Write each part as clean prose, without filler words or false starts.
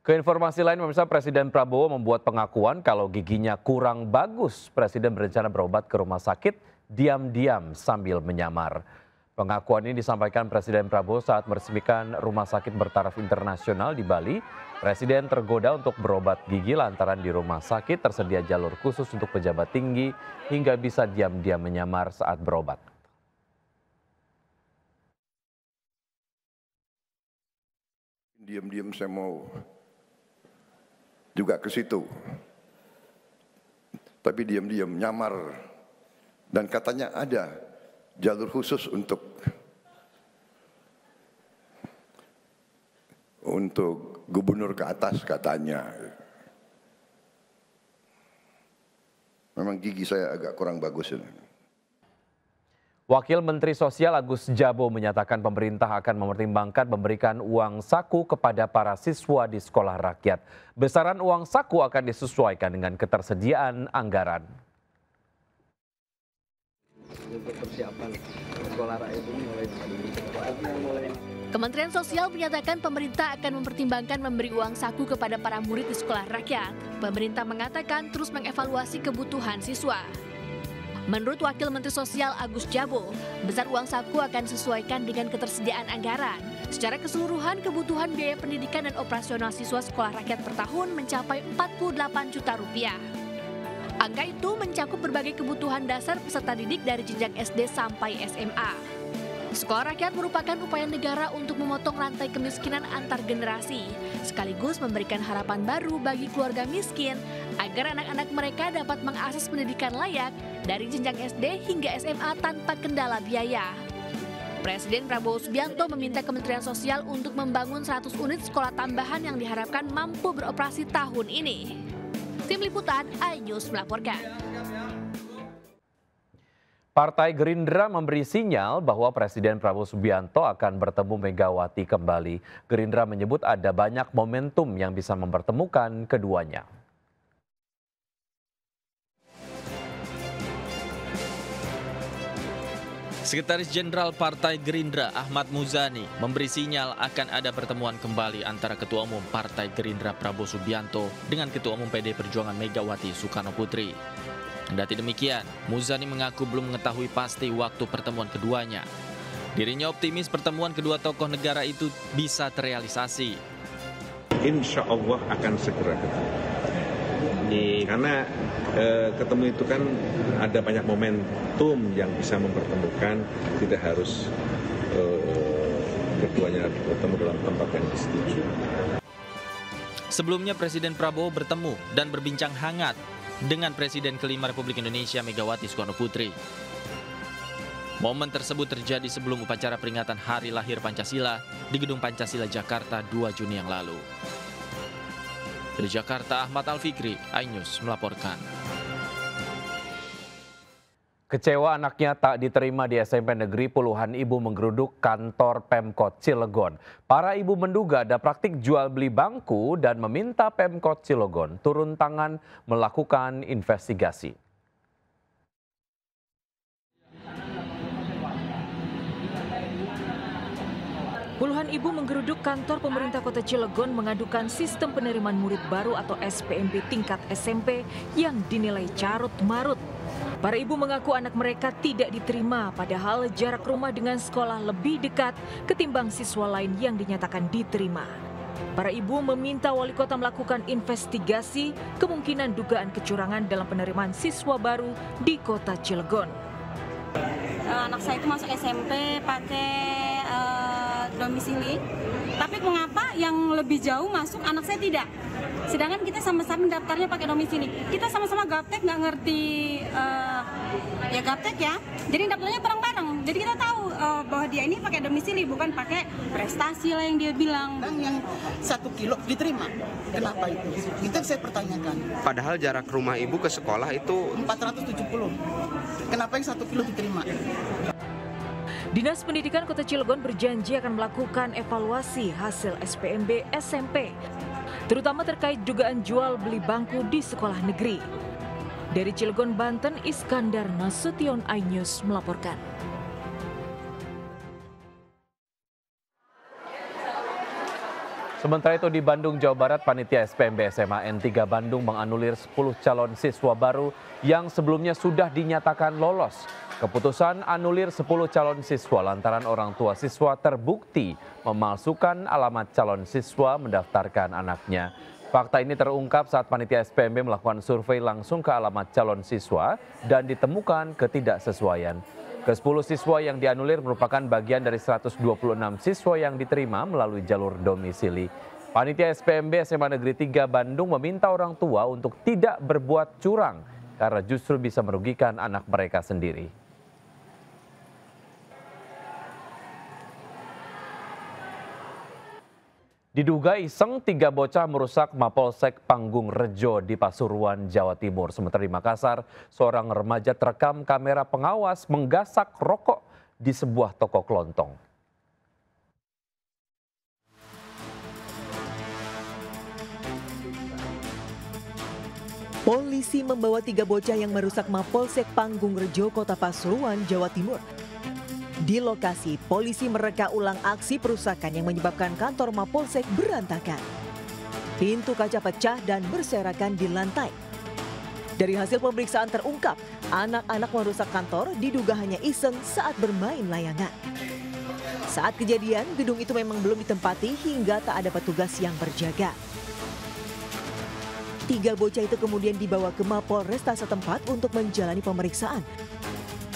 Ke informasi lain, pemirsa, Presiden Prabowo membuat pengakuan kalau giginya kurang bagus. Presiden berencana berobat ke rumah sakit diam-diam sambil menyamar. Pengakuan ini disampaikan Presiden Prabowo saat meresmikan rumah sakit bertaraf internasional di Bali. Presiden tergoda untuk berobat gigi lantaran di rumah sakit tersedia jalur khusus untuk pejabat tinggi hingga bisa diam-diam menyamar saat berobat. Diam-diam saya mau juga ke situ, tapi diam-diam nyamar, dan katanya ada jalur khusus untuk gubernur ke atas katanya. Memang gigi saya agak kurang bagus ini. Wakil Menteri Sosial Agus Jabo menyatakan pemerintah akan mempertimbangkan memberikan uang saku kepada para siswa di sekolah rakyat. Besaran uang saku akan disesuaikan dengan ketersediaan anggaran. Kementerian Sosial menyatakan pemerintah akan mempertimbangkan memberi uang saku kepada para murid di sekolah rakyat. Pemerintah mengatakan terus mengevaluasi kebutuhan siswa. Menurut Wakil Menteri Sosial Agus Jabo, besar uang saku akan disesuaikan dengan ketersediaan anggaran. Secara keseluruhan, kebutuhan biaya pendidikan dan operasional siswa sekolah rakyat per tahun mencapai 48 juta rupiah. Angka itu mencakup berbagai kebutuhan dasar peserta didik dari jenjang SD sampai SMA. Sekolah rakyat merupakan upaya negara untuk memotong rantai kemiskinan antar generasi, sekaligus memberikan harapan baru bagi keluarga miskin agar anak-anak mereka dapat mengakses pendidikan layak dari jenjang SD hingga SMA tanpa kendala biaya. Presiden Prabowo Subianto meminta Kementerian Sosial untuk membangun 100 unit sekolah tambahan yang diharapkan mampu beroperasi tahun ini. Tim Liputan iNews melaporkan. Partai Gerindra memberi sinyal bahwa Presiden Prabowo Subianto akan bertemu Megawati kembali. Gerindra menyebut ada banyak momentum yang bisa mempertemukan keduanya. Sekretaris Jenderal Partai Gerindra Ahmad Muzani memberi sinyal akan ada pertemuan kembali antara Ketua Umum Partai Gerindra Prabowo Subianto dengan Ketua Umum PD Perjuangan Megawati Soekarno Putri. Kendati demikian, Muzani mengaku belum mengetahui pasti waktu pertemuan keduanya. Dirinya optimis pertemuan kedua tokoh negara itu bisa terrealisasi. Insya Allah akan segera ketemu. Karena ketemu itu kan ada banyak momentum yang bisa mempertemukan, tidak harus keduanya bertemu dalam tempat yang disetujui. Sebelumnya Presiden Prabowo bertemu dan berbincang hangat dengan Presiden kelima Republik Indonesia Megawati Soekarno Putri. Momen tersebut terjadi sebelum upacara peringatan Hari Lahir Pancasila di Gedung Pancasila Jakarta 2 Juni yang lalu. Dari Jakarta, Ahmad Al-Fikri, iNews melaporkan. Kecewa anaknya tak diterima di SMP negeri, puluhan ibu menggeruduk kantor Pemkot Cilegon. Para ibu menduga ada praktik jual beli bangku dan meminta Pemkot Cilegon turun tangan melakukan investigasi. Puluhan ibu menggeruduk kantor pemerintah Kota Cilegon mengadukan sistem penerimaan murid baru atau SPMB tingkat SMP yang dinilai carut-marut. Para ibu mengaku anak mereka tidak diterima, padahal jarak rumah dengan sekolah lebih dekat ketimbang siswa lain yang dinyatakan diterima. Para ibu meminta wali kota melakukan investigasi kemungkinan dugaan kecurangan dalam penerimaan siswa baru di Kota Cilegon. Anak saya itu masuk SMP pakai domisili, tapi mengapa yang lebih jauh masuk anak saya tidak? Sedangkan kita sama-sama daftarnya pakai domisili. Kita sama-sama gaptek, nggak ngerti ya gaptek ya. Jadi daftarnya bareng-bareng. Jadi kita tahu bahwa dia ini pakai domisili, bukan pakai prestasi lah yang dia bilang. Dan yang 1 kilo diterima. Kenapa itu? Itu saya pertanyakan. Padahal jarak rumah ibu ke sekolah itu 470. Kenapa yang 1 kilo diterima? Dinas Pendidikan Kota Cilegon berjanji akan melakukan evaluasi hasil SPMB SMP, terutama terkait dugaan jual beli bangku di sekolah negeri. Dari Cilegon, Banten, Iskandar Nasution, iNews melaporkan. Sementara itu di Bandung, Jawa Barat, panitia SPMB SMA N3 Bandung menganulir 10 calon siswa baru yang sebelumnya sudah dinyatakan lolos. Keputusan anulir 10 calon siswa lantaran orang tua siswa terbukti memalsukan alamat calon siswa mendaftarkan anaknya. Fakta ini terungkap saat panitia SPMB melakukan survei langsung ke alamat calon siswa dan ditemukan ketidaksesuaian. Ke-10 siswa yang dianulir merupakan bagian dari 126 siswa yang diterima melalui jalur domisili. Panitia SPMB SMA Negeri 3 Bandung meminta orang tua untuk tidak berbuat curang karena justru bisa merugikan anak mereka sendiri. Diduga iseng 3 bocah merusak Mapolsek Panggung Rejo di Pasuruan, Jawa Timur. Sementara di Makassar, seorang remaja terekam kamera pengawas menggasak rokok di sebuah toko kelontong. Polisi membawa 3 bocah yang merusak Mapolsek Panggung Rejo, Kota Pasuruan, Jawa Timur. Di lokasi, polisi mereka ulang aksi perusakan yang menyebabkan kantor Mapolsek berantakan. Pintu kaca pecah dan berserakan di lantai. Dari hasil pemeriksaan terungkap, anak-anak merusak kantor diduga hanya iseng saat bermain layangan. Saat kejadian, gedung itu memang belum ditempati hingga tak ada petugas yang berjaga. 3 bocah itu kemudian dibawa ke Mapolresta setempat untuk menjalani pemeriksaan.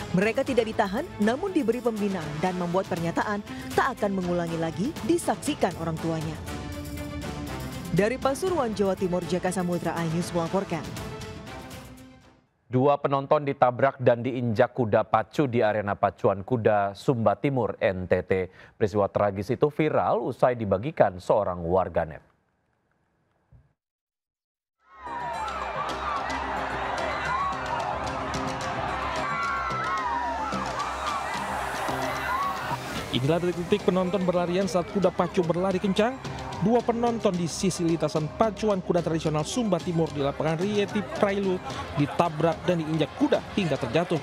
Mereka tidak ditahan, namun diberi pembinaan dan membuat pernyataan tak akan mengulangi lagi disaksikan orang tuanya. Dari Pasuruan, Jawa Timur, Jaka Samudra iNews melaporkan. 2 penonton ditabrak dan diinjak kuda pacu di arena pacuan kuda Sumba Timur, NTT. Peristiwa tragis itu viral usai dibagikan seorang warganet. Inilah detik-detik penonton berlarian saat kuda pacu berlari kencang. 2 penonton di sisi lintasan pacuan kuda tradisional Sumba Timur di lapangan Rieti Prailu ditabrak dan diinjak kuda hingga terjatuh.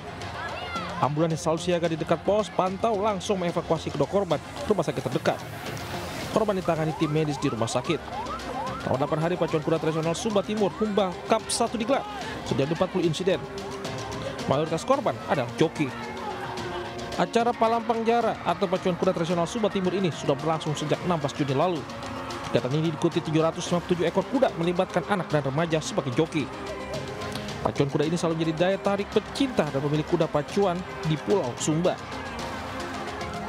Ambulans yang selalu siaga di dekat pos pantau langsung mengevakuasi kedua korban ke rumah sakit terdekat. Korban ditangani tim medis di rumah sakit. Selama 8 hari pacuan kuda tradisional Sumba Timur Humba Cup 1 digelar. Sudah 40 insiden. Mayoritas korban adalah joki. Acara Palampang Jara atau pacuan kuda tradisional Sumba Timur ini sudah berlangsung sejak 16 Juni lalu. Kegiatan ini diikuti 757 ekor kuda melibatkan anak dan remaja sebagai joki. Pacuan kuda ini selalu menjadi daya tarik pecinta dan pemilik kuda pacuan di Pulau Sumba.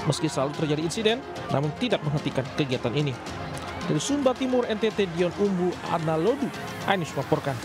Meski selalu terjadi insiden, namun tidak menghentikan kegiatan ini. Dari Sumba Timur, NTT, Dion Umbu Analodu, iNews melaporkan.